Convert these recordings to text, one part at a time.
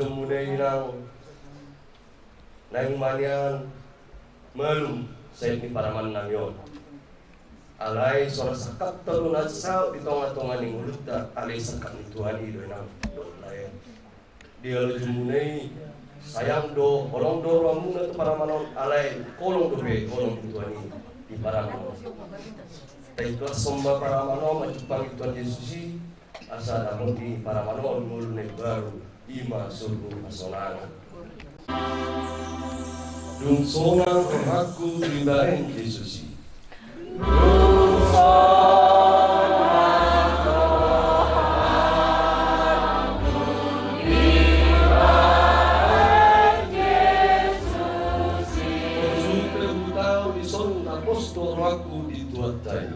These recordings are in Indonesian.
jumunay ng manian malum sa ni paraman ng yon. Alay sora sakat talun at sao itong atongan ng ulit alay sakat ni Tuhan ido ng dolay. Dia jumunay sayang do olong do ramuna to paramanon alay kolong do be kolong Tuhan di paramanon. Tay kelas somba paramano macupang Tuhan Yesus asa namun di paramano mulune baru ima surga masonang. Dung sonang aku rindain Yesus. Aku dituatai.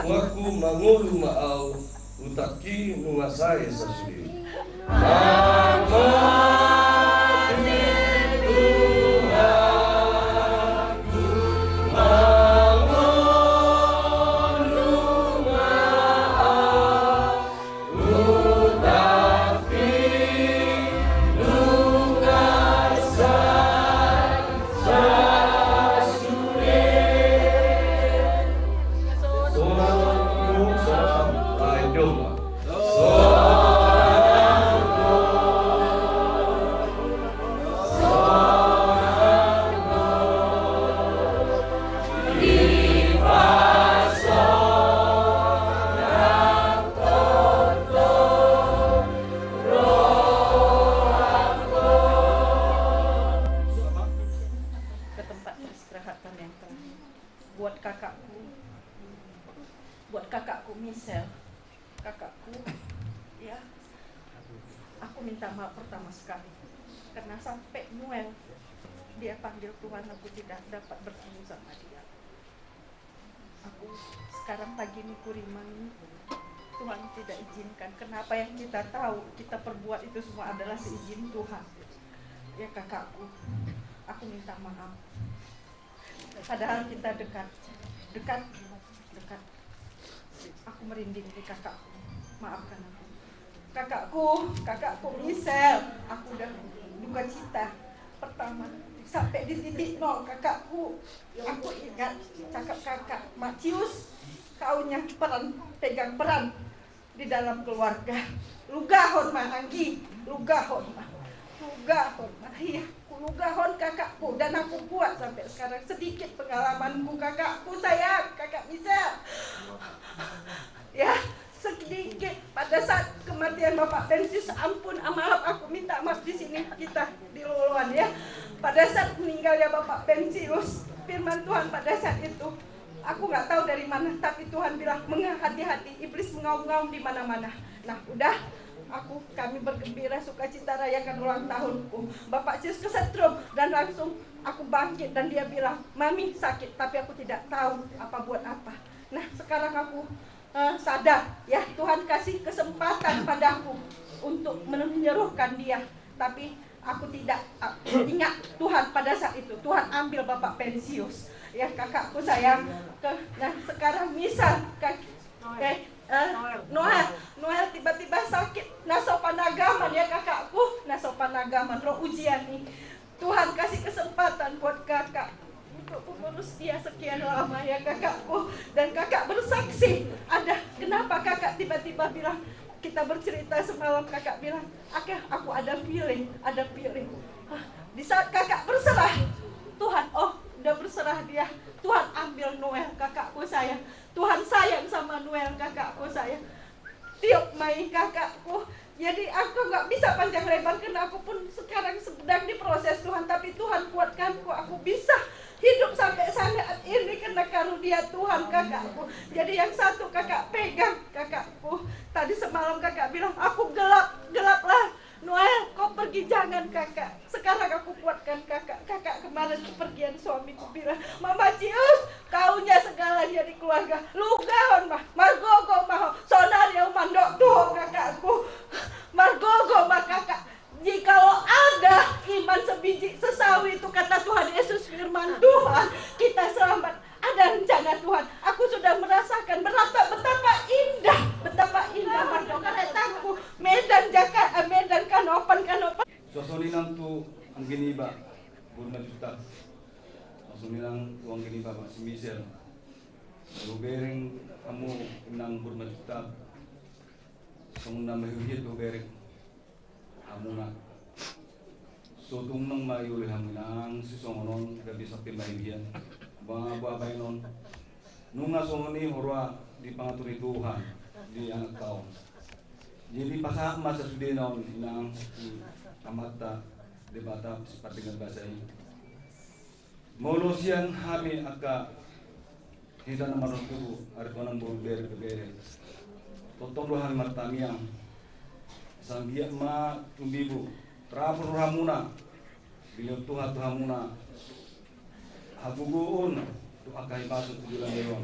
Aku mangulu maau utaki nungasai sasuli. Buat kakakku Michelle, kakakku, ya, aku minta maaf pertama sekali karena sampai Noel dia panggil Tuhan, aku tidak dapat bertemu sama dia. Aku sekarang pagi ini Kuriman, Tuhan tidak izinkan. Kenapa yang kita tahu kita perbuat itu semua adalah seizin Tuhan. Ya kakakku, aku minta maaf. Padahal kita dekat. Aku merinding di kakakku. Maafkan aku. Kakakku Michelle, aku udah duka cita. Pertama sampai di titik nol kakakku. Aku ingat cakap kakak Matius, kaunya pegang peran di dalam keluarga. Lugahon mah Anggi, lugahon mah. Iya, lugahon kakakku dan aku kuat sampai sekarang. Sedikit pengalamanku kakakku sayang, kakak Michelle. Ya, sedikit pada saat kematian Bapak Bensius, ampun, maaf aku minta maaf di sini kita di Luluan ya. Pada saat meninggalnya Bapak Bensius, firman Tuhan pada saat itu, aku nggak tahu dari mana, tapi Tuhan bilang hati-hati, iblis mengaum-ngaum di mana-mana. Nah, udah. Kami bergembira sukacita rayakan ulang tahunku. Bapak Cius kesetrum dan langsung aku bangkit dan dia bilang, "Mami sakit tapi aku tidak tahu apa buat apa." Nah, sekarang aku sadar ya, Tuhan kasih kesempatan padaku untuk menyeruhkan dia Tapi aku tidak ingat Tuhan pada saat itu. Tuhan ambil Bapak Pensius. Ya kakakku sayang. Nah sekarang misal Noel tiba-tiba sakit. Nasopanagaman ya kakakku. Nasopanagaman, roh ujian nih. Tuhan kasih kesempatan buat kakak untuk mengurus dia sekian lama ya kakakku. Dan kakak bersaksi. Kenapa kakak tiba-tiba bilang, kita bercerita semalam kakak bilang, aku ada feeling. Di saat kakak berserah, Tuhan, udah berserah dia. Tuhan ambil Noel kakakku sayang. Tuhan sayang sama Noel kakakku sayang. Tiup main kakakku. Jadi aku gak bisa panjang lebar karena aku pun sekarang sedang diproses Tuhan. Tapi Tuhan kuatkanku, aku bisa hidup sampai saat ini karena karunia Tuhan kakakku. Jadi yang satu kakak pegang kakakku. Tadi semalam kakak bilang, aku gelap lah. Noel, kau pergi jangan kakak. Sekarang aku kuatkan kakak. Kakak kemarin kepergian suamiku bilang, Mama Cius, kaunya segalanya di keluarga. Lugaon mah, margogo mah, sonario mandok tuh kakakku. Margogo mah kakak. Jikalau ada iman sebiji sesawi itu kata Tuhan Yesus firman Tuhan, kita selamat. Ada rencana Tuhan. Aku sudah merasakan betapa indah mardokan etaku. Medan Jakarta, Medan Kanopan. Sosonilang tu ang giniba, burma juta. Sosonilang tu ang giniba si Michelle. Rubering kamu inang burma juta. Song na mahihit rubering kamu na. So tung nang mayuli haminang si songonon gabi sa timahiyan. Mga babay nun. Nung nga songoni horwa di pangaturi Tuhan di anak tao. Jadi pasama sa sudinon inang amata debata seperti dengan bahasa ini. Molosian hami aka kita na marutubu arito ng beri. Totong rohan martamiang sambiak ma tumbibu trapur rohamuna biliw Tuhan Tuhamuna haguguun tu akai pasut tujuan dewan.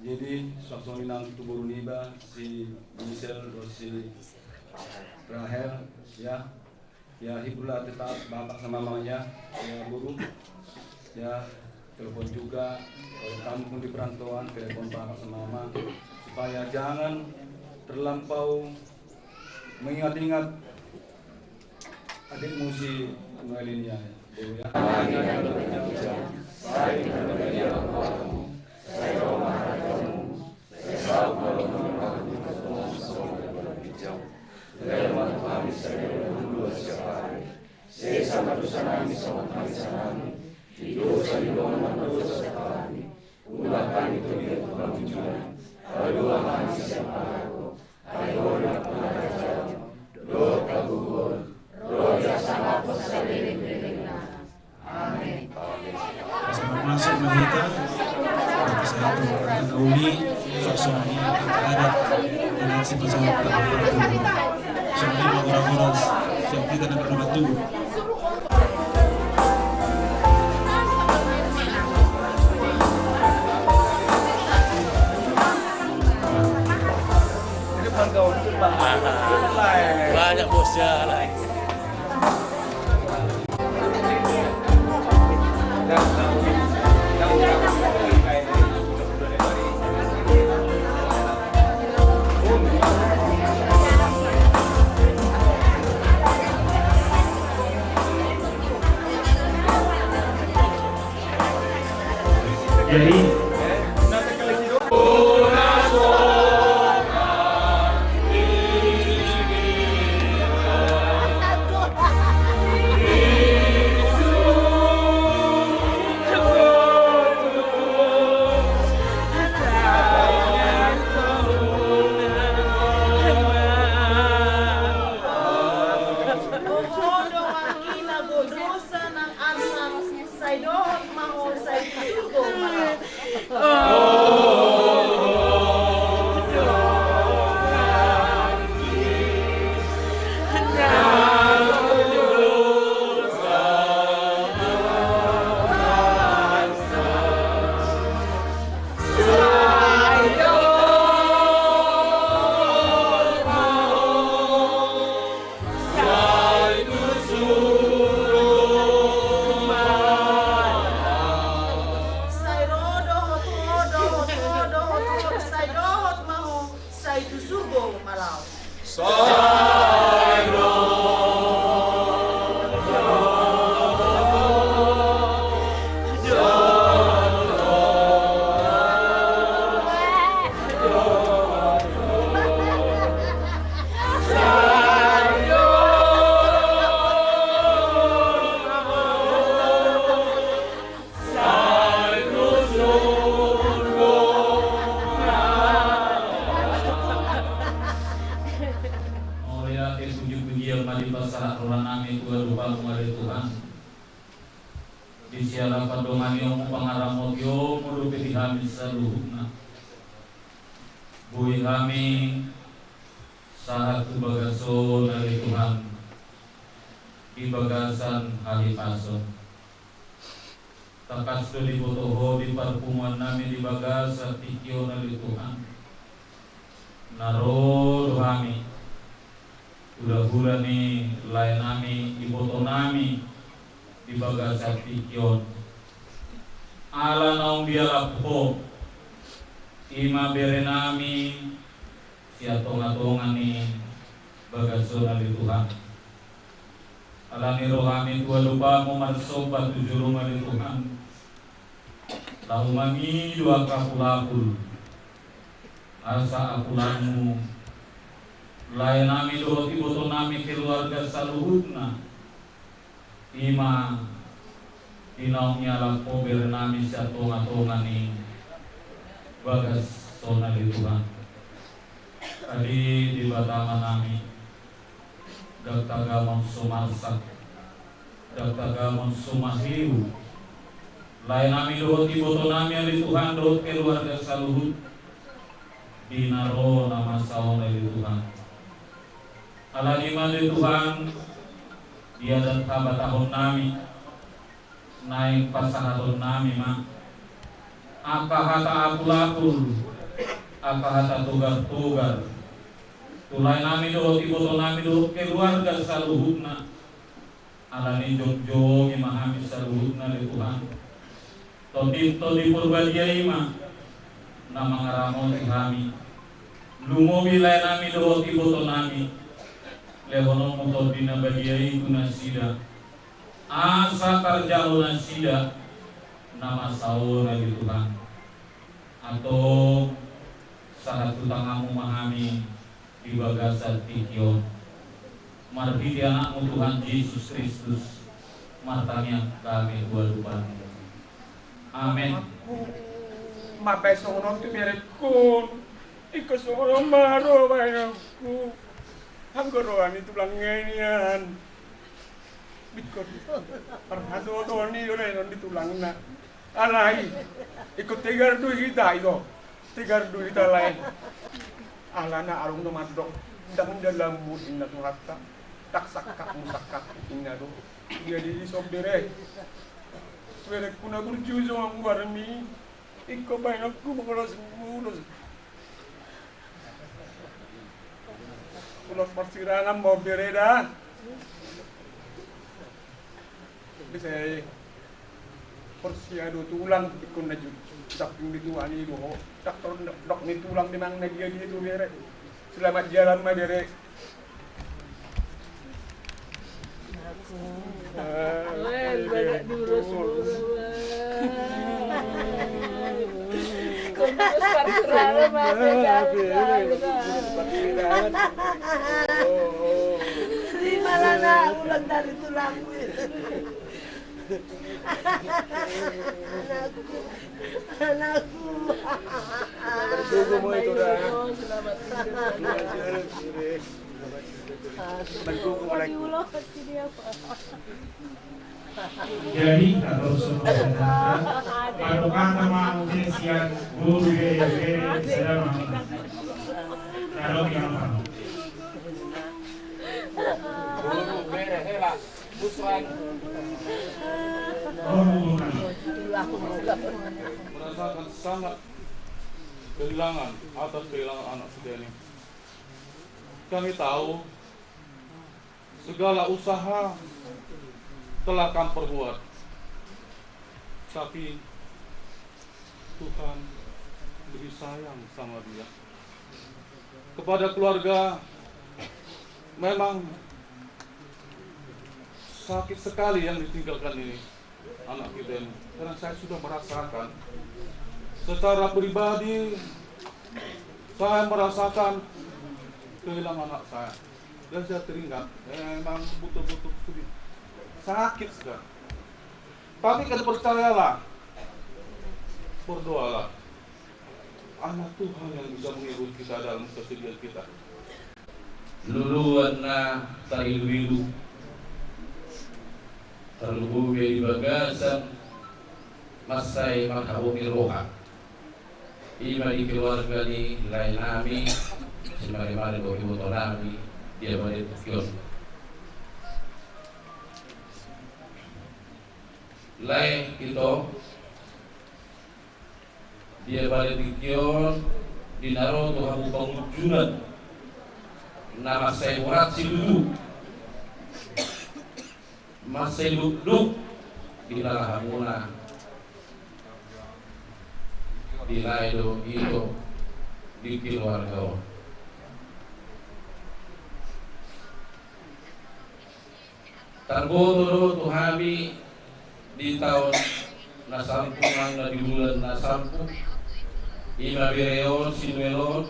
Jadi saksoni nang tuburu niba si Michelle si Rahel ya hiburlah tetap bapak sama mamanya ya guru ya telepon juga kalau kamu pun di perantauan telepon bapak sama mama supaya jangan terlampau mengingat-ingat adikmu si Noelia Dewi ya. Masuk kita saya Uli Sosoni ada dengan si pesawat seperti orang-orang seperti kita dapat membantu. Banyak bosnya lagi. Jadi lupa mengalih Tuhan. Di siara padongan yang pangaramot yo merupi kami seluruhna. Bui kami saat bagaso dari Tuhan di bagasan hari pason. Takas do di botoho di parpungan nami di bagasa tikyo dari Tuhan. Naro kami udah ni lain nami di boto nami di bagasa tikyo. Ala naung biarapho ima bere nami sia tonga-tonga ni bagaso dari Tuhan. Alani rohani tua lupa mo marsobat tujulungan di Tuhan. Lalu mangi dua kapulapul asa apulamu layan nami dohot iboto nami keluarga saluhutna ima dinaungnya lapo bere nami sia tonga-tonga ni bagas sona di Tuhan. Tadi di Batama nami Daktagamon sumarsak Daktagamon sumahiu lain nami dohot iboto nami ali Tuhan dohot keluarga saluhut dinaro nama saon ali Tuhan. Alaniman di Tuhan dia dan kabatahon nami naik pasahaton nami ma akahata akul-akul akahata tugar-tugar tulai nami dohot iboto nami dohot keluarga saluhutna alani jog-jog imahami saluhutna di Tuhan todito di purbadia ima nama ngaramon kami lumo bilai nami dohot iboto nami lehono moto dina badia iguna sida asa karjaluna sida nama sauna di Tuhan atau saat tutangamu memahami di bagasa tikyo marbi anakmu Tuhan Yesus Kristus martanya kami dua lupa. Amin. Mapai sono tu merekun iko sono maro bayangku hanggoro ani tulang ngenian bikot parhado doni dole non ditulangna alai ikut tegar du kita itu tegar du kita lain alana arung no madok dang dalam mudin na tuhata tak sakak musakak inna do jadi sobere Swere kuna kurjuzo ang warmi iko bayang aku mengulas mulus ulos persirangan mau bereda bisa persiado tulang ikon na jud taping dituani do doktor dok ni tulang di mang na dia itu bere selamat jalan ma bere banyak diurus terima lah ulang dari tulangku anakku tunggu mo itu dah selamat Tunggu mo lagi Jadi kalau semua padukan sama audiensian guru sedang kalau yang merasakan sangat kehilangan atas kehilangan anak kita ini. Kami tahu segala usaha telah kami perbuat, tapi Tuhan beri sayang sama dia. Kepada keluarga memang sakit sekali yang ditinggalkan ini anak kita ini, karena saya sudah merasakan secara pribadi, saya merasakan kehilangan anak saya dan saya teringat memang betul-betul sedih, sakit sekali. Tapi kita percayalah, berdoalah, anak Tuhan yang bisa menghibur kita dalam kesedihan kita. Luluan na tarilu-ilu terlebih di bagasan masai makhabumi roha ima di keluarga di lain nami semari-mari do ibu nami dia balik kion lain itu dia balik kion dinaro tuh habu pengujunan nama saya murat si duduk masih duduk di lahamuna di laido itu di keluarga Tarbodo tuhami di tahun nasampungan na di bulan nasampu ima bireon sinuelon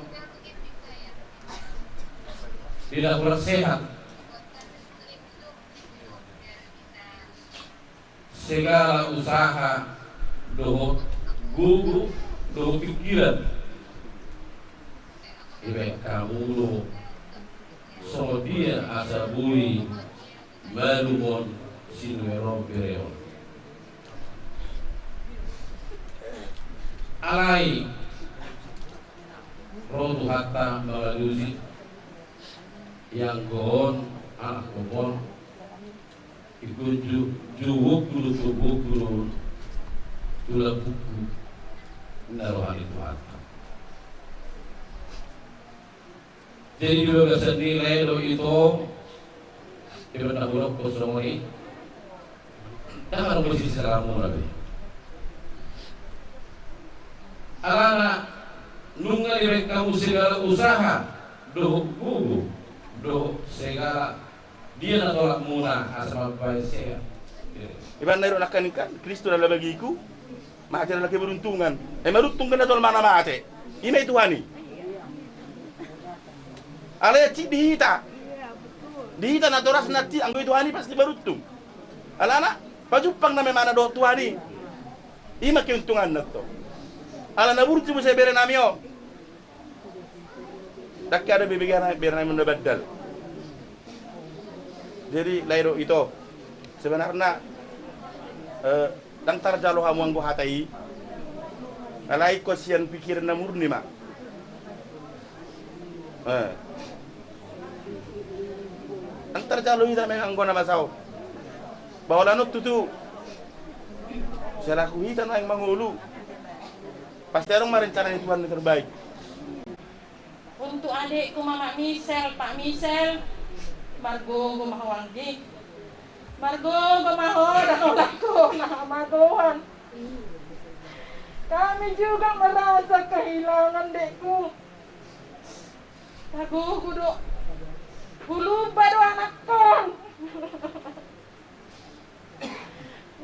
tidak pula sehat segala usaha doh guru doh pikiran ibe kamu lo so dia asa bui malumon sinuelon bireon alai rodu hatta maluzi yang gon anak kompon ikut juwuk dulu tula buku naruhan itu hatta jadi juga sendiri lo itu ibarat bulog kosong ini dah harus posisi selamu lagi alana nunga direk kamu segala usaha doh gugu doh segala dia nak tolak muna asal baik saya iban nairo nakaninkan Kristo adalah bagiku mati adalah keberuntungan meruntungkan atau mana mati ini Tuhani ale ci dihita na toras nati anggo Tuhani pasti beruntung alana pajupang na mana do Tuhani ima keuntungan nato ala naburti mo sa bere namyo dakka ada bibigyan bere namin nabaddal jadi lairo itu sebenarnya dang tarjalo hamu anggo hatai alai ko sian pikir na murni ma dang tarjalo ida me anggo na masaw bawalanot tutu selaku hitan ang mangulu pasti orang merencanakan Tuhan yang terbaik. Untuk adikku Mama Michelle, Pak Michelle, Margo gumahawanggi. Margo gumahon ako nama Tuhan. Kami juga merasa kehilangan dekku. Aku kudu lupa do anakku.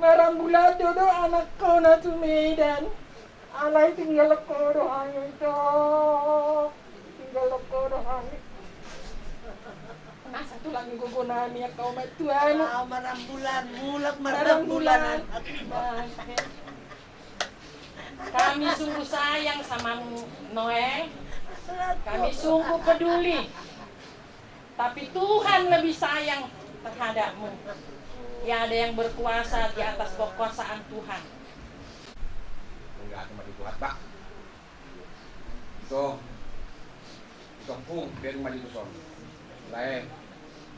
Marambulat do anakku na Sumedan. Alay tinggal ko rohani itu, tinggal ko rohani. Masa tu lagi gugunan ya kau matuan. Marambulan, mulak marambulan. Kami sungguh sayang sama Noel. Kami sungguh peduli. Tapi Tuhan lebih sayang terhadapmu. Ya ada yang berkuasa di atas kekuasaan Tuhan. Enggak cuma itu Pak. So, pun dari maju son. Lain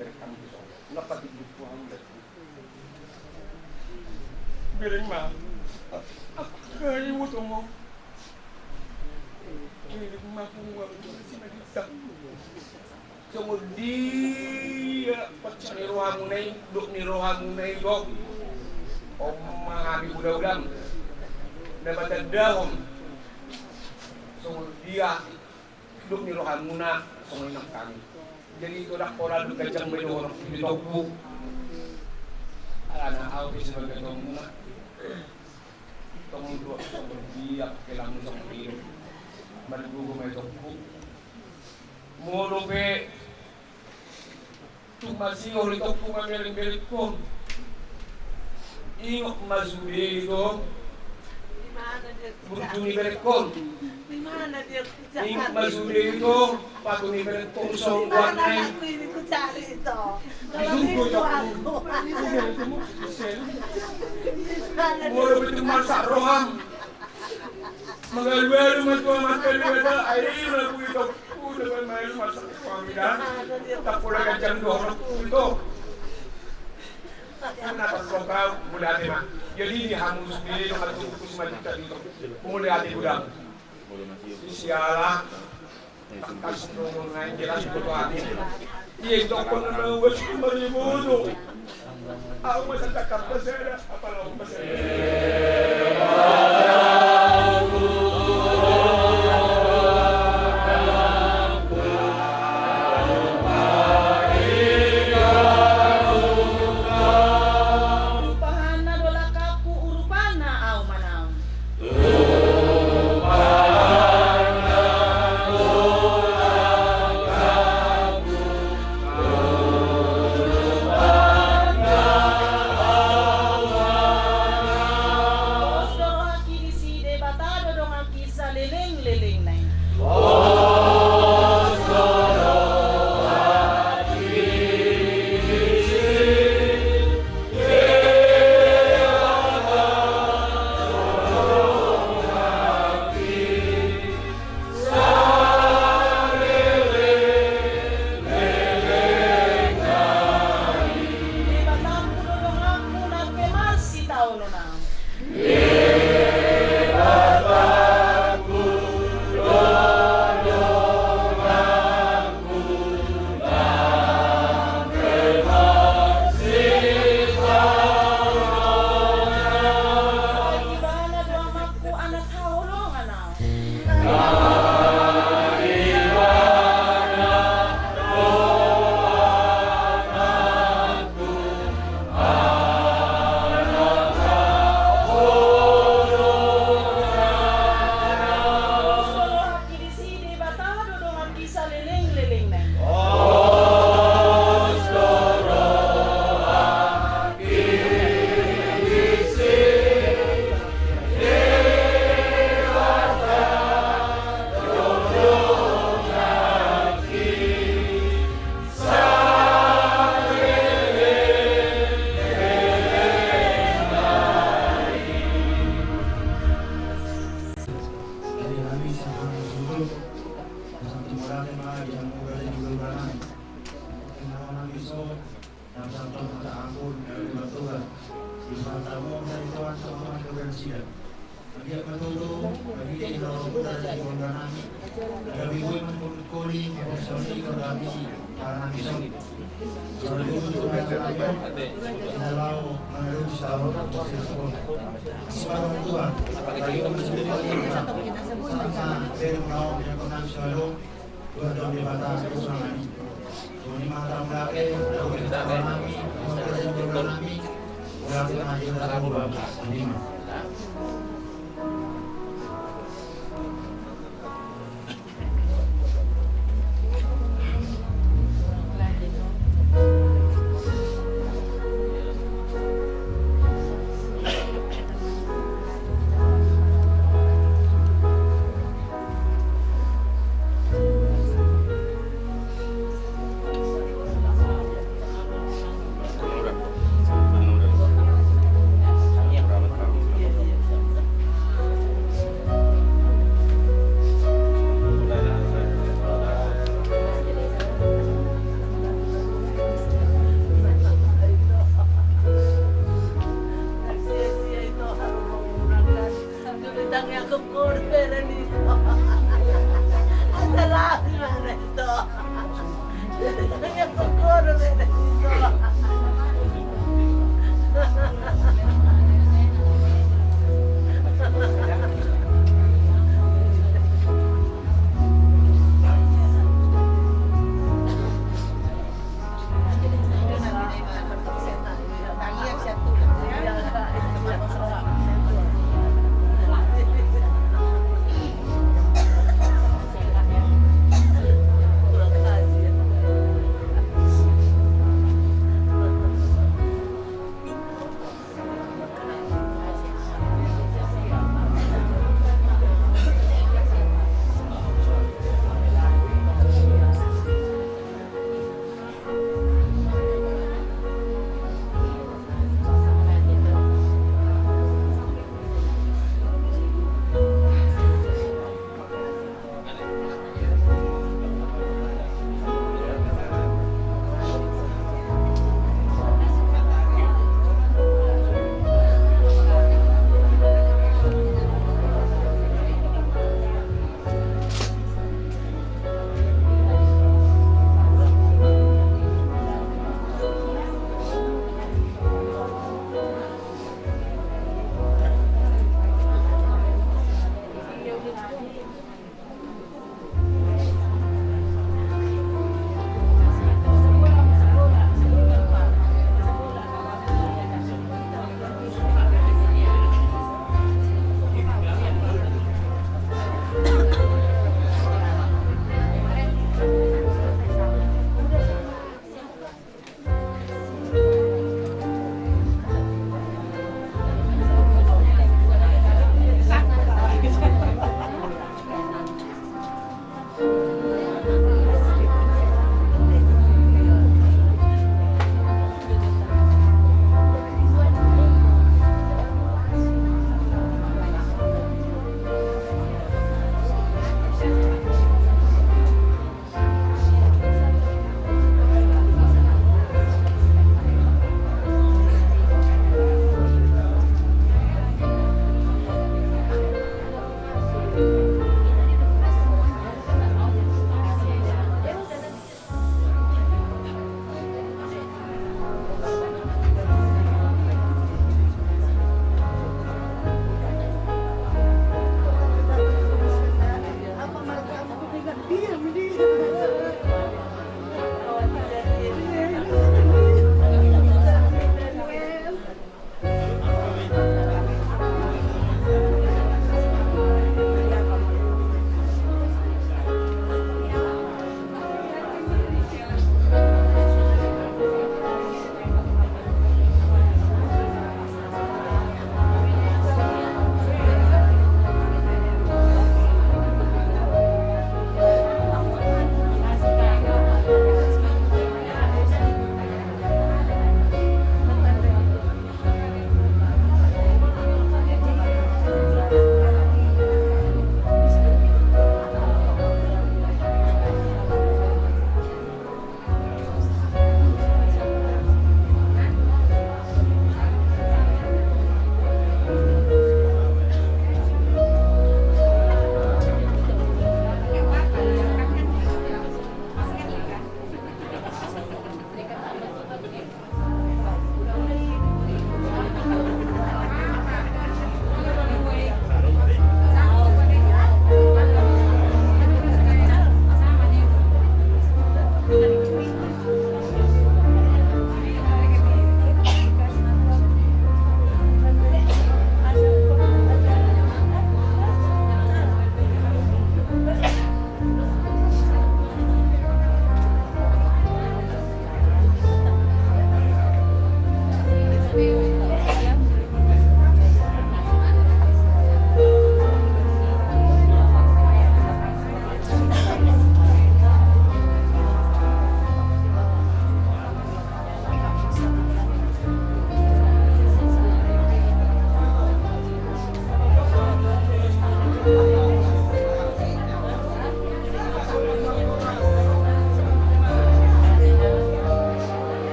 dari kamu tu son. Kenapa tidur puang dari? Biring mah. Kayu tu mau. Biring mah puang si Madisa. Semua dia pecah ni rohamu naik, duk ni rohamu naik dok. Omah habis budak-budak. Dapat dahom semua dia hidup ni rohan muna semua nak kami jadi itu dah pola duka jam berdoa di topu anak awak sebagai muna tong dua semua dia kelam semua hidup berguru mai topu mulupe tu masih oleh topu mameling-meling pun ingok masuk itu Burjuni berekon. Di mana dia Ing kerjakan? masudi itu patuni berekon Di song mana warnai. anakku ini ku cari itu? Kalau Disungguh itu tak aku. Mula betul masak roham. Mengalu-alu matua makan dia air lagu itu. Dengan main masak suami dan tak pula kacang dorong itu. Kenapa kau mulai hati mak? Jadi ini hamus sendiri dengan tubuh semacam tadi itu. Mulai hati budak. Sialah. Kasih ngomong lain jelas itu hati. Iya itu pun nunggu kembali bodoh. Aku masih cakap pasal apa lo pasal.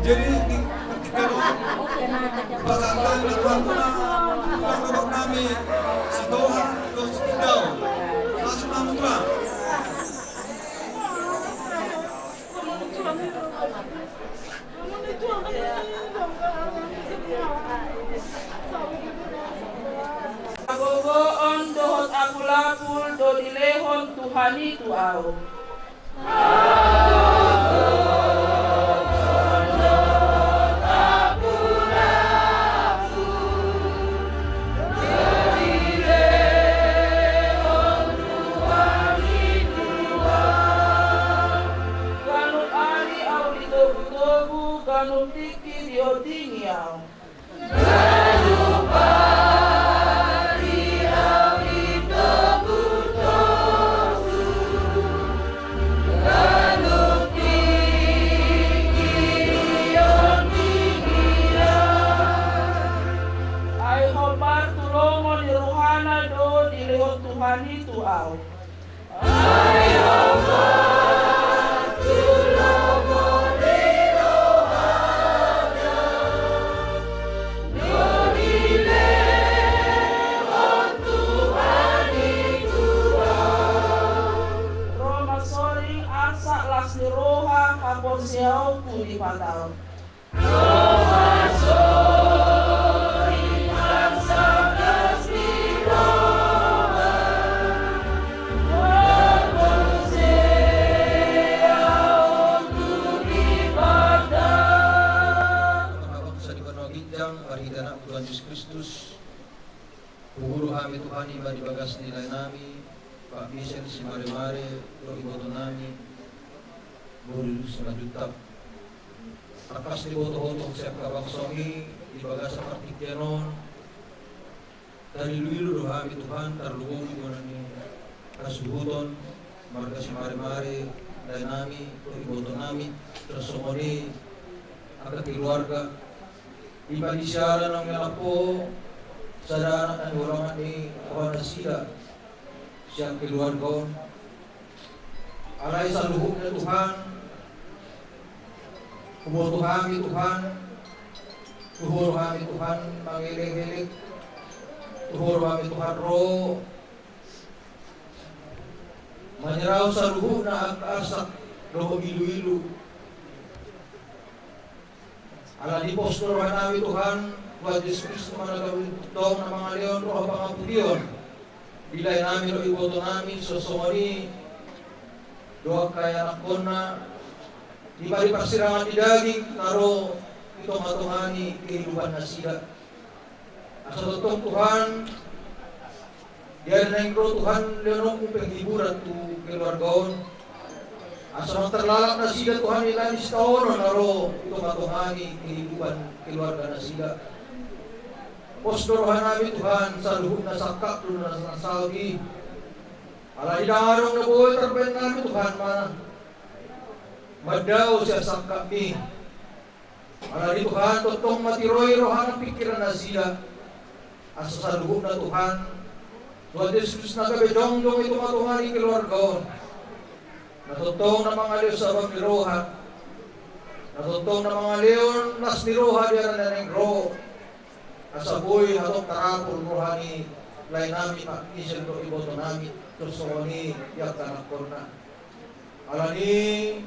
Jadi ketika pasangan Tuhan pun kami si Tuhan terus tinggal langsung namun Agogo on dohot aku lapul do dilehon Tuhan itu au. Kanut ali au ditobu-tobu kanut tiki diodingi au. Tuhan itu au. Roma soring arsa lasni roha kapon siau kuli patau. Roma soring arsa lasni roha kapon siau kuli patau. Sa dipanawagitang arita na Tuhan Yesus Kristus. Uhuru kami Tuhan iba di bagas nilai nami, Pak Michel si mare-mare, lo iboto nami, Burus Majutap. Akas di boto-boto siap kabaksomi, di bagas sa partikyanon, dari luilu do kami Tuhan, tarluong mo na ni kasubuton, marga si mare-mare, nilai nami, lo iboto nami, terus sumoni, agak keluarga, iba di siaran ng po, sa daanan ng ulangan ni Juana Sila, siyang keluarga. Alay sa luhog na Tuhan, kumoto kami Tuhan, tuhuro kami Tuhan, mangilig-hilig, tuhuro kami Tuhan ro, maniraw sa luhog na agkasak, roho ilu-ilu. Ala di postorohan namin Tuhan, Tuhan Yesus Kristus managawin itong ng mga leon roh mga pudiyon. Bilay namin o iboto namin sosomoni doa kaya nakon na di ba di pagsirangan di daging naro itong matungani kehidupan na sila. Asa totong Tuhan diyan na yung Tuhan leonong upang hiburan tu keluargaon. Asa terlalak na sila Tuhan nila ni Staono naro itong matungani kehidupan keluarga na sila. Postorohan namin Tuhan sa luhog na sakak doon na sa Saudi. Ala idangarong na buhay tarbayan namin Tuhan madaw siya sakak ni. Ala di Tuhan totong matiroy rohan ang pikiran na sila. Asa sa luhog na Tuhan Tuhan Yesus na kabedong-dong ito matungani keluarga. Natutong na mga leon sa pamirohan. Natutong na mga leon nas niroha diyan na ng ro. Asaboy hatong tarapol rohani lain nami Pak Michel do iboto nami tusoni yak tanakon na. Alani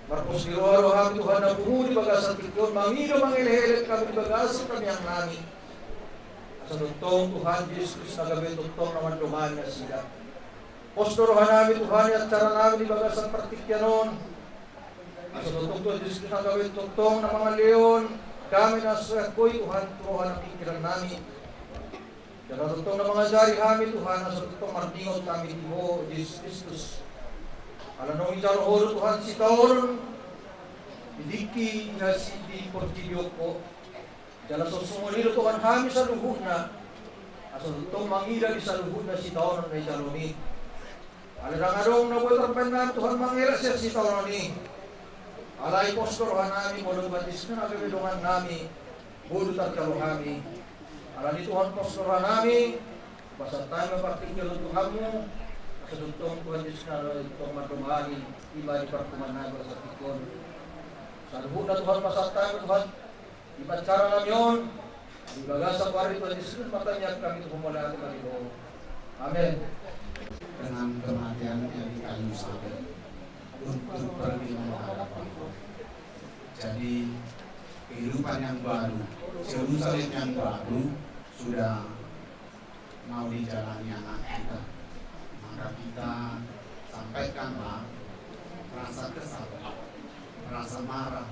Marcos Giroaro kami Tuhan na buhuli bagasan tikyon mangido mangilehelet kami bagasan kami ang nami. Sa tutong Tuhan Yesus Kristus na gabi tutong naman lumahan na sila. Postorohan namin Tuhan at cara namin bagasan partikyanon. Sa tutong Tuhan Yesus Kristus na gabi tutong na mga leon kami na sa ko'y Tuhan, Tuhan ang pikiran namin. Sa tutong na mga jari kami, Tuhan, sa tutong martingot kami di mo, Jesus Kristus. Alam nung isang oro, Tuhan, si Taoron, idiki na si Di Portillo ko. Dala sa sumunilo, Tuhan, kami sa luhod na. Sa tutong mangila di sa luhod na si Taoron na isalunit. Alam na nga doon, nabutarpan namin, Tuhan, mangila siya si Taoron ni. Alay postorohan namin, mulong batis na nagawidungan namin, bulutan kalo kami. Alay Tuhan postorohan namin, basta tayo mapartikil ng Tuhan mo, sa duntong Tuhan Diyos na itong matumani, iba di parkuman namin sa tikon. Sa dugo na Tuhan pasaktan Tuhan. Ipatsara namin ibagasa ko rin Tuhan Yesus matanyag kami ito pumula at Panginoon. Amen. Dengan kematian yang di kayu salib untuk pergi menghadap Allah. Jadi kehidupan yang baru, Yerusalem yang baru sudah mau dijalani anak kita. Maka kita sampaikanlah rasa kesal, rasa marah,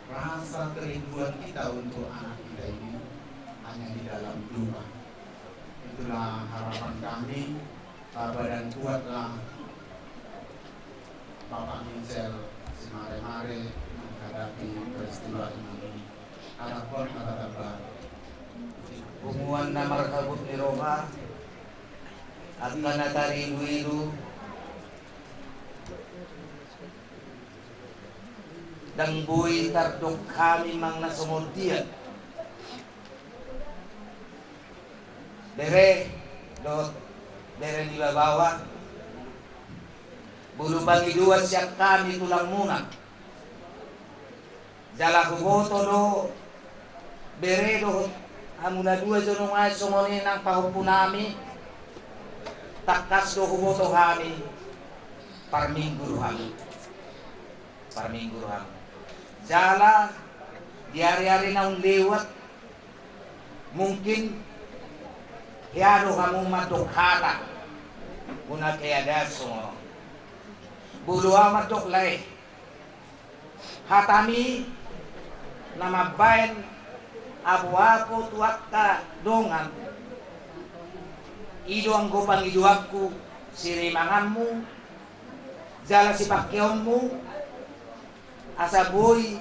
rasa kerinduan kita untuk anak kita ini hanya di dalam doa. Itulah harapan kami. Tabah dan kuatlah Bapak Michel semare-mare menghadapi peristiwa ini. Harapan kata-kata Humuan na markabut ni Roma at kanatari wilu dang buhay tardok kami mang nasumultian dere di bawah bulu bangi dua siap kami tulang muna jala kuboto do bere do hamuna dua jonong ay sumoni ng pahupo nami takas do kuboto kami parminggu kami jala di hari-hari na lewat mungkin Hiano kamu madukhata Una kaya daso Bulu amat doklay Hatami Namabayan Abu-apo tuwakta dongan Ido ang gopang iduakku Sirimanganmu Jala si pakyonmu Asaboy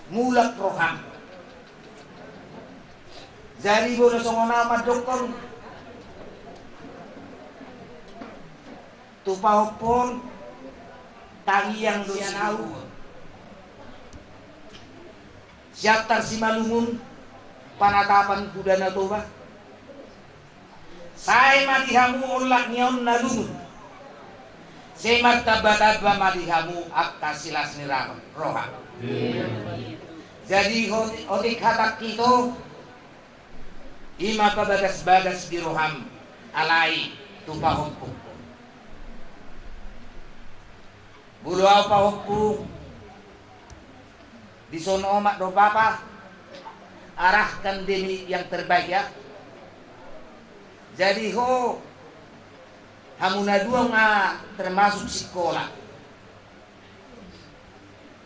Mulak roham Jari bono songona madokon tupahopon tangi yang doyan au siatar si malungun panatapan kuda na toba say madihamu ulak nyaon nalungun say martabataba madihamu akka silas ni roha jadi otik hatak kito Ima pabagas-bagas di roham alai tupahukku buluaw pahukku di sono mak do papa arahkan demi yang terbaik ya jadi ho hamuna dua nga termasuk sekolah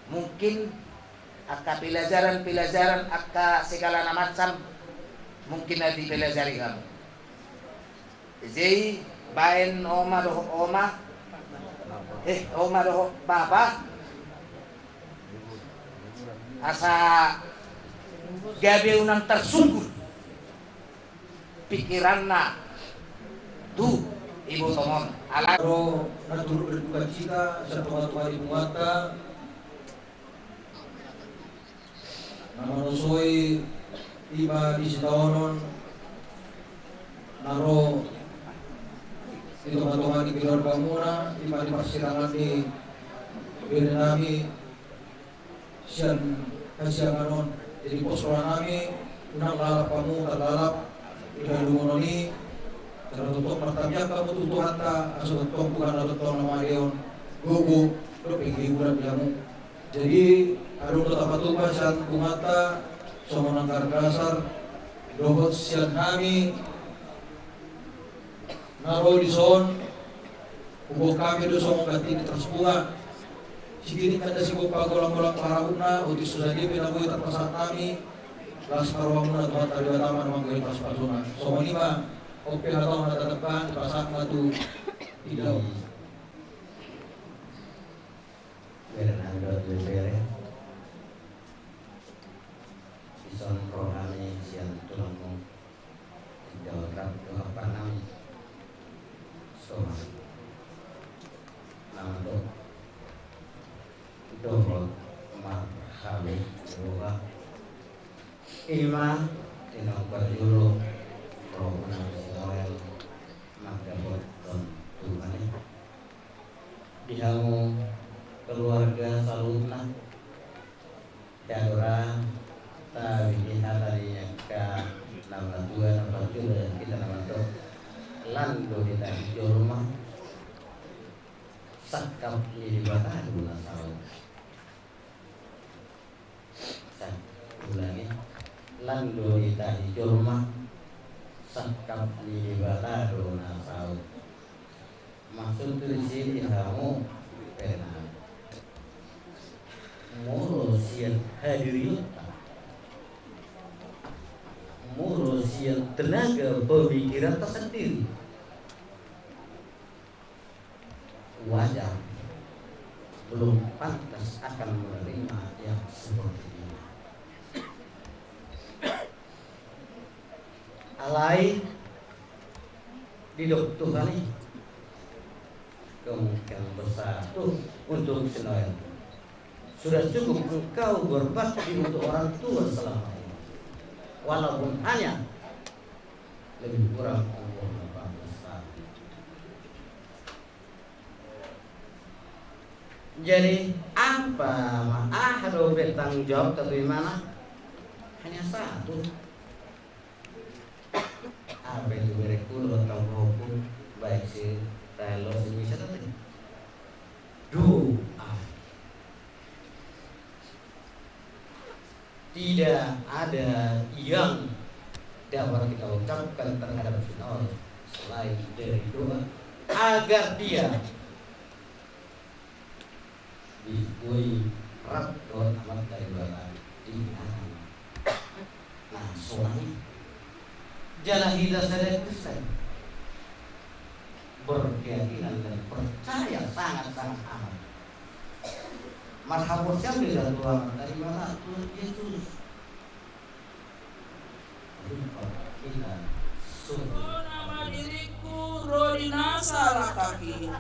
mungkin akka pelajaran akka segala macam mungkin nanti pelajari kamu. Jadi bain oma doh bapa asa gabe unang tersungguh pikiranna tu ibu tomon ala ro naturut berduka cita sa tuwa-tuwa di muata namanusoy iba di sitaonon naro itu matungan di keluarga muna iba di persidangan di nami sian kasianganon jadi posoran nami unang lalap kamu terlalap iba lumononi tertutup pertamanya kamu tutuhan ta aso tutup bukan atau tutup nama deon gugu lo pinggir bulan jamu jadi adung tetap tuba sian kumata Somonang dasar dobot siang kami naro di son ubo kami do somong ganti terus bunga sigini kada si bupa golang-golang parauna uti sudah di pinabuhi terpasat kami las karwamuna tuhan taliwa taman manggoy pas-pasuna somong lima oke atau natatepan pasak matu tidak Fernando Rivera Ison rohani siang tulangmu tidak rap apa nam soal nando dohot marhabi roha ima tinong berjulu rohana soal magdabot don Tuhan dihamu keluarga salutna Cadora tawi hatari ka nama dua nama juga kita nama tu lando kita jorma sakap di batadu nasau ulangi lando kita jorma sakap di batadu nasau maksud di sini kamu pernah Murusian hadirin, murusian tenaga pemikiran tersendiri. Wajar belum pantas akan menerima yang seperti ini. Alai di Tuhan ini kemungkinan besar tuh untuk Senayan. Sudah cukup engkau berbakti untuk orang tua selama ini, walaupun hanya lebih kurang umur 18 tahun. Jadi apa harus bertanggung jawab dari mana? Hanya satu. Apa itu berekur atau hukum baik si telo si bisa tadi. Doa. Tidak ada yang dapat kita ucapkan terhadap final selain dari doa agar dia diberi rat doa amat dari doa di alam. Nah, soalnya jalan hidup saya Kristen berkeyakinan dan percaya sangat-sangat amat. Marhaban siapa dari Tuhan dari mana Tuhan Yesus kita Oh, nama diriku Rodina salah kaki.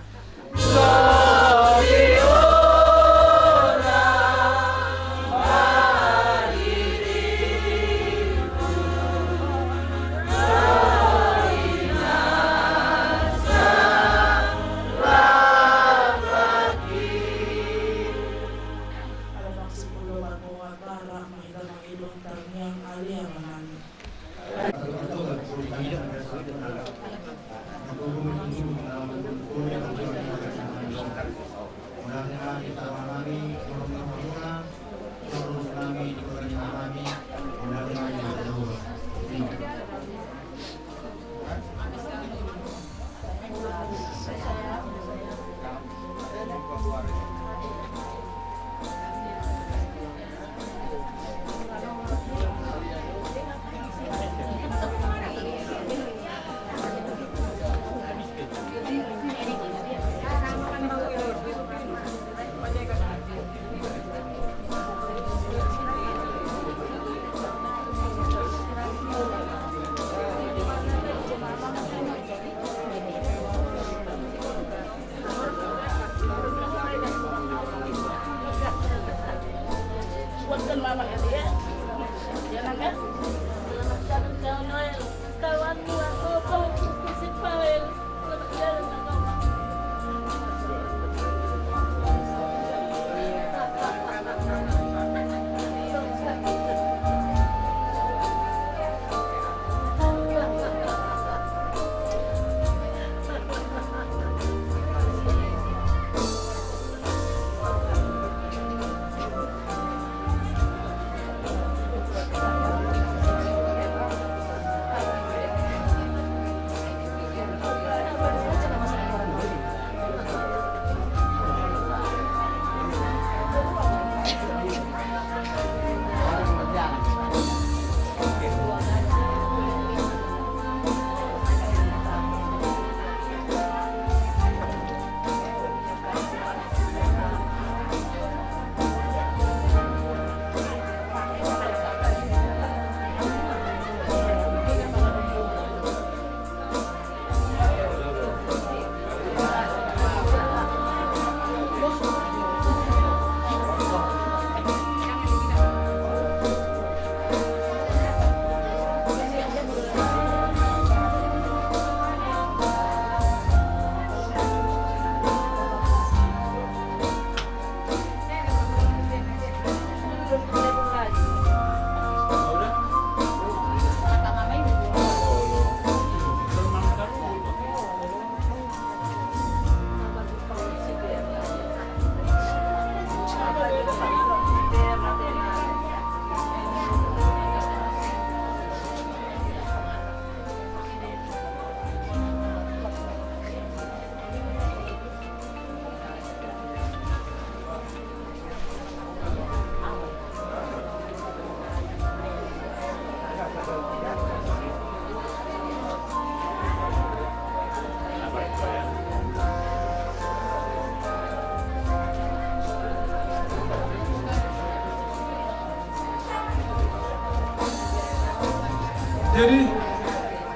Jadi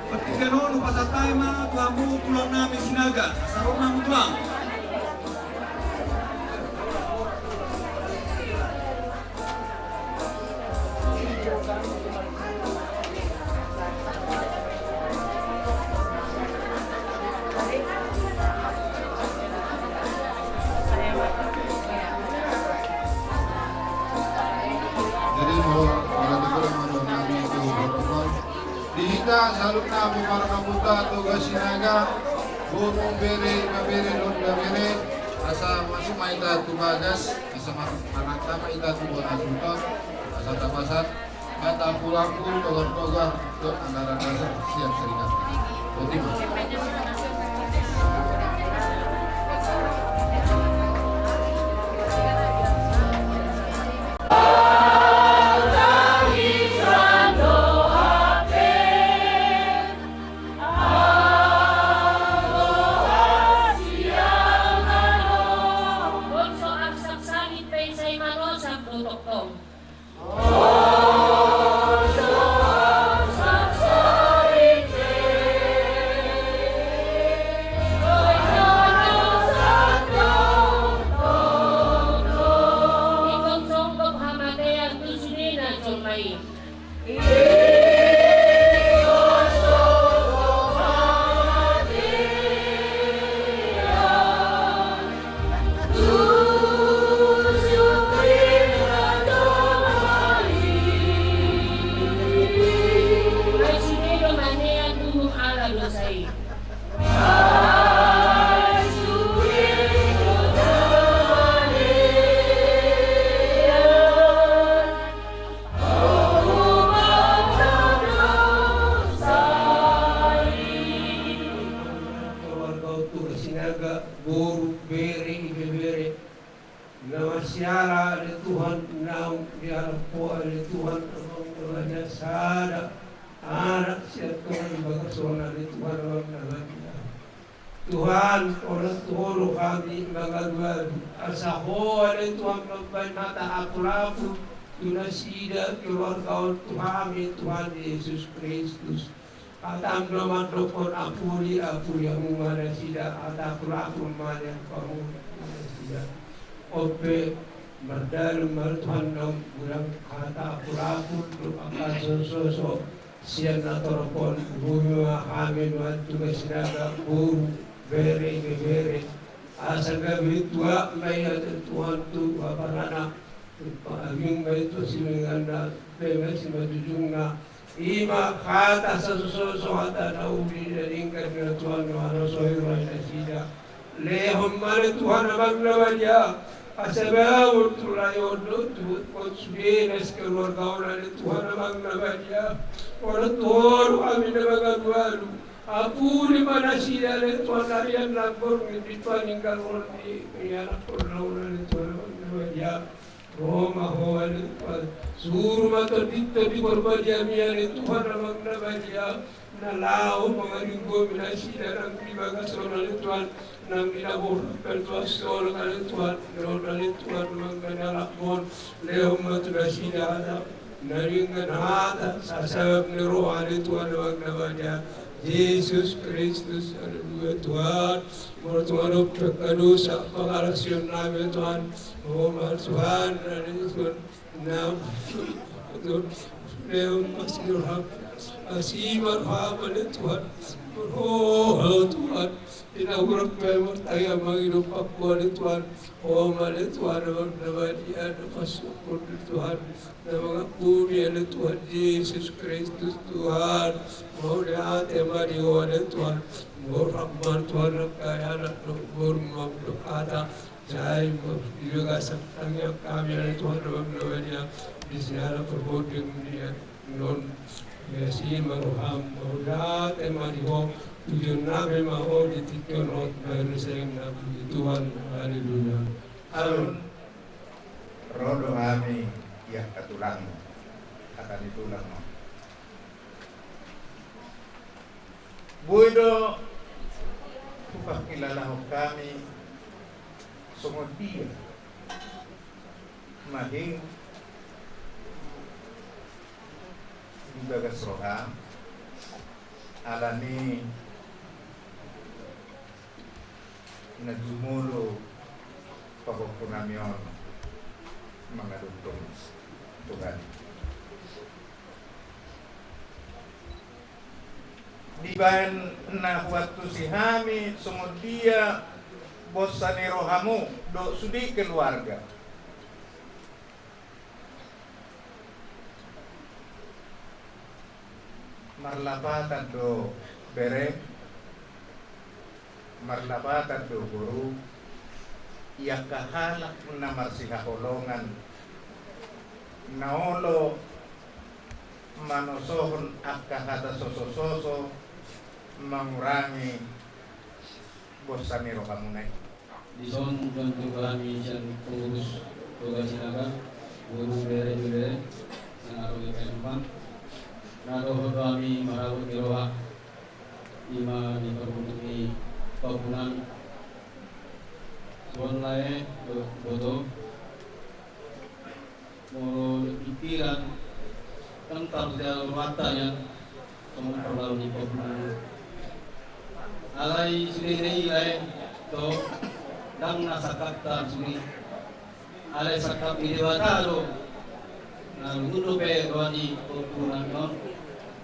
ketika nono pasatay mga kamu pulang namin sinaga, sarong namin tulang. Jadi mohon para teguran mohon namin itu protokol. Dihita saluk namin para kaputa tugas sinaga. Burung bere mabere londa bere. Asa masuk maita tubagas, asa manakta maita tubuh asutan, asa tapasat, mata pulangku togar-togar ke antara dasar siap serikat. Otima. Tuhan, orang Tuhan kami mengaduan asahoan Tuhan membaik mata aku tunasida keluarga Tuhan Tuhan Yesus Kristus. Atam nama dokon apuri yang mana sida ataku mana kamu sida. Ope merdalam Tuhan nom kurang kata aku akan sosok sian natorpon bumi kami tugas sinaga guru bere asaga bitua may Tuhan tu aparana yung may to sininganda pema simadujunga ima kata sa suso hata na uli na lingkad na Tuhan no ano soyro na sida lehom mare Tuhan magnawadya asabaw tulayon no tu konsubenes keluarga na Tuhan magnawadya ora Tuhan amin na magagwalu apuri mana sida le Tuhan harian lapor di Tuhan ingkang ordi yana pornauna le Tuhan ya Roma hoa le Tuhan suruh mata dito di berbahagia le Tuhan amang nabadia na lao mga linggo mina sida nang dibagasona le Tuhan nang inabor pertuasyon le Tuhan le Tuhan manganalakmon leo matu sida ada naringan hata sasabab ni roha le Tuhan amang nabadia Yesus Kristus, haleluya Tuhan, Tuhan berkadus pengarasian nabi Tuhan, Tuhan, Tuhan, nam, Tuhan, masih masih berhamd Tuhan, Tuhan, inaugurat memang tayo menghidup aku Tuhan, Tuhan, bernabadia bersyukur Tuhan, mengakui Tuhan Yesus Kristus Tuhan. Mulia temari wala Tuhan, Rahman Tuhan kaya anak berkata, saya juga sertanya kami ada Tuhan bernawadia di sana perbuatan dia non yasi maruham mulia temari ho tujuan nabi maho ditikun hot baru sering nabi Tuhan haleluya. Alun rodo kami ya katulang akan ditulang. Buido, kupakilala kami sungod dia mahing ibagas roham alani najumulo pagkukunamion mga dugtong Tuhan. Di ba na waktu si Hami sumod dia bosan ni rohamu do sudi keluarga. Marlapatan do bere, marlapatan do guru, ia kahalak na marsihaholongan, naolo manosohon akahata soso-soso, mengurangi bosan ni rohamunay. Dison untuk kami yang pengurus tugas sinaga, guru bere yang harus dipempan. Naroh kami marawat diroha ima di perbuti papunan suan lae bodo moro pikiran tentang dalam mata yang semua perlalu di papunan alai sendiri lae to dang nasakapta suri alai sakap di dewata na gundo pe roani papunan non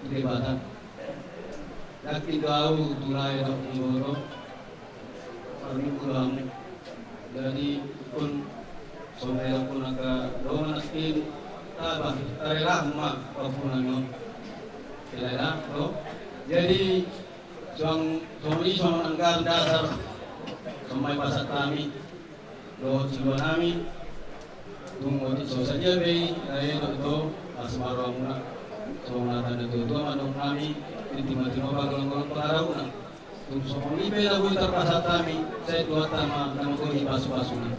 debatan. Nakin daw tulay ng Ingoro kami pulang jadi pun somero pun naka nakin tabang tarelah mak papunan yon kilala to jadi suami anggar dasar sampai pasat kami doh siwa nami tunggu di saja be ayo to asmaro muna soalnya tanda itu manong kami di timah-timah bagong-bagong pengarahuna untuk soal ini bela gue terpasat kami saya dua tama nama gue basu-basu nih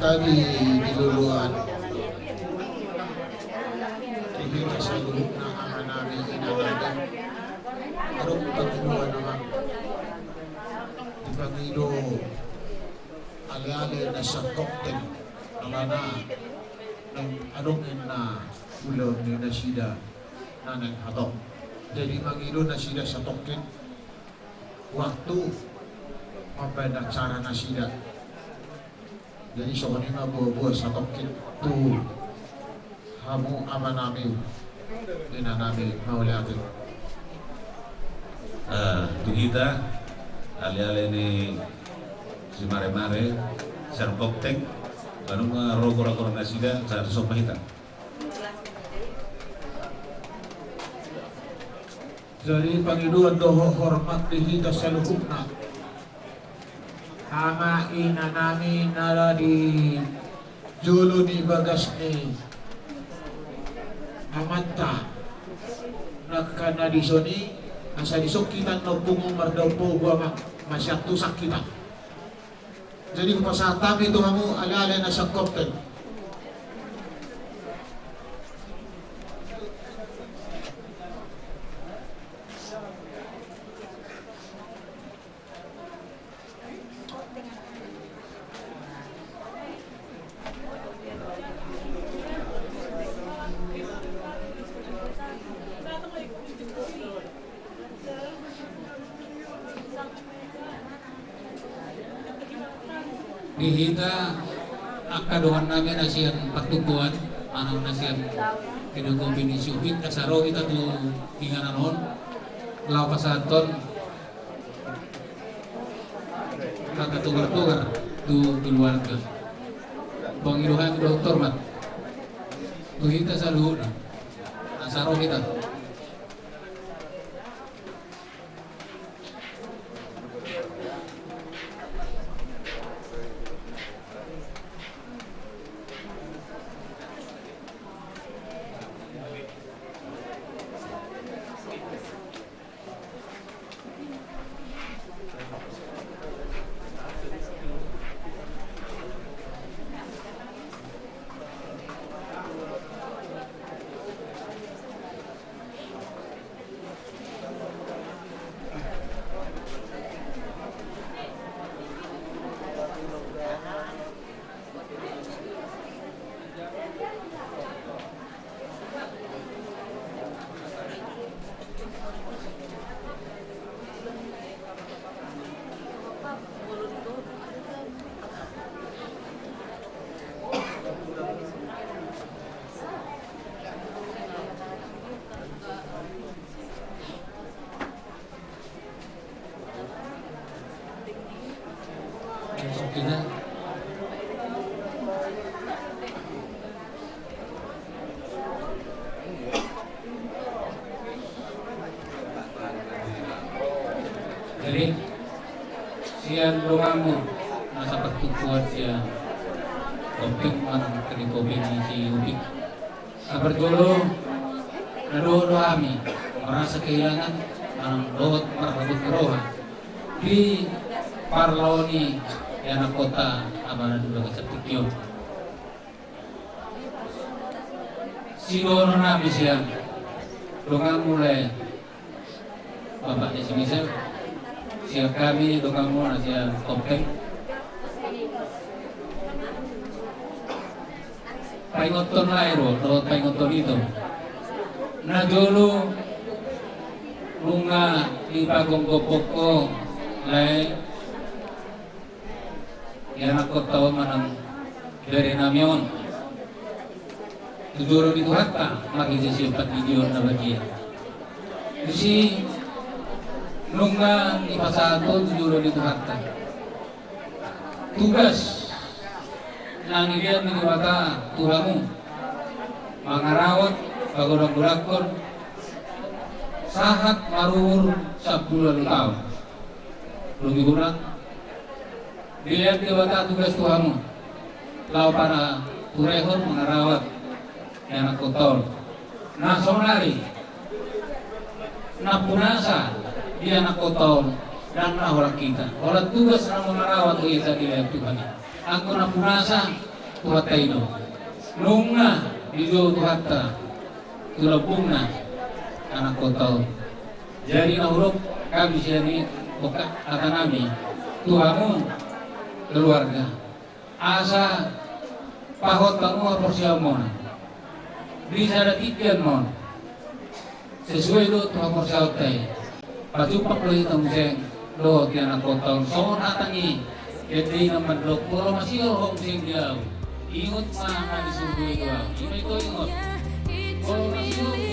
Tadi diluluan hindi sa grup na ama namin inagagan arong pagkinuha naman ipagilo ali-ali na sa cocktail na ng arong na ulo ni Nasida na naghatok jadi magilo na sila sa token waktu mapadaksara na sila. Jadi soalnya nggak buat satu itu kamu ama nabi, ina nabi mau lihat. Itu kita ali-ali ni si mare-mare serpok tek, anu rogo-rogo nasida sa sopa hitam. Jadi Panginoon doho hormat dihita sa luhukna. Ama ina namin na di Jolo ni bagas ni amata nakana di soni asa disokitan no pungo mardapo gua masyak tusak kita. Jadi pasatami itu kamu ala-ala na sa kopten. Dihita akaduhan namin asian pagtubuan anang nasian kinugo binisubit kasaro kita tu hingananon law pasaton kakatugar-tugar tu keluarga pangiluhan dokter mat tu kita sa luhur asaro kita. Kita jadi sian domamu nasa pertukuan sian koping man kini koping si ubik kabar dulu naruh kami merasa kehilangan ang doot marabot kerohan di Parlaoni yang kota abana dulu kecepikyo sidono nabi siang dongang mulai bapaknya si Misal siang kami dongang mulai siang kopeng paingoton lairo doot paingoton itu na dulu lunga di pagong gopoko lai yang aku tahu manang dari namion tujuro di Tuhatta maki simpat video na bagian isi nunga di pasato tujuro di Tuhatta tugas nang ilian ni bata Tuhamu mangarawat pagurang-gurangkon sahat marur 10 tahun lebih kurang dilihat di bata tugas Tuhanmu lau para turehon mengarawat yang kotor nah somlari na punasa dia na kotor dan na orang kita orang tugas na mengarawat kita dilihat Tuhan aku na punasa Tuhan taino nunga di jauh Tuhatta tulabungna anak kotor jadi na huruf kami sini akan kami Tuhanmu keluarga asa pahot kamu porsial mon bisa ada tikian mon sesuai do tuh porsial teh pacupak lo hitam jeng do tiana kotong son atangi jadi nama do kalau masih orang sing jauh ingat mana disuruh itu ingat kalau masih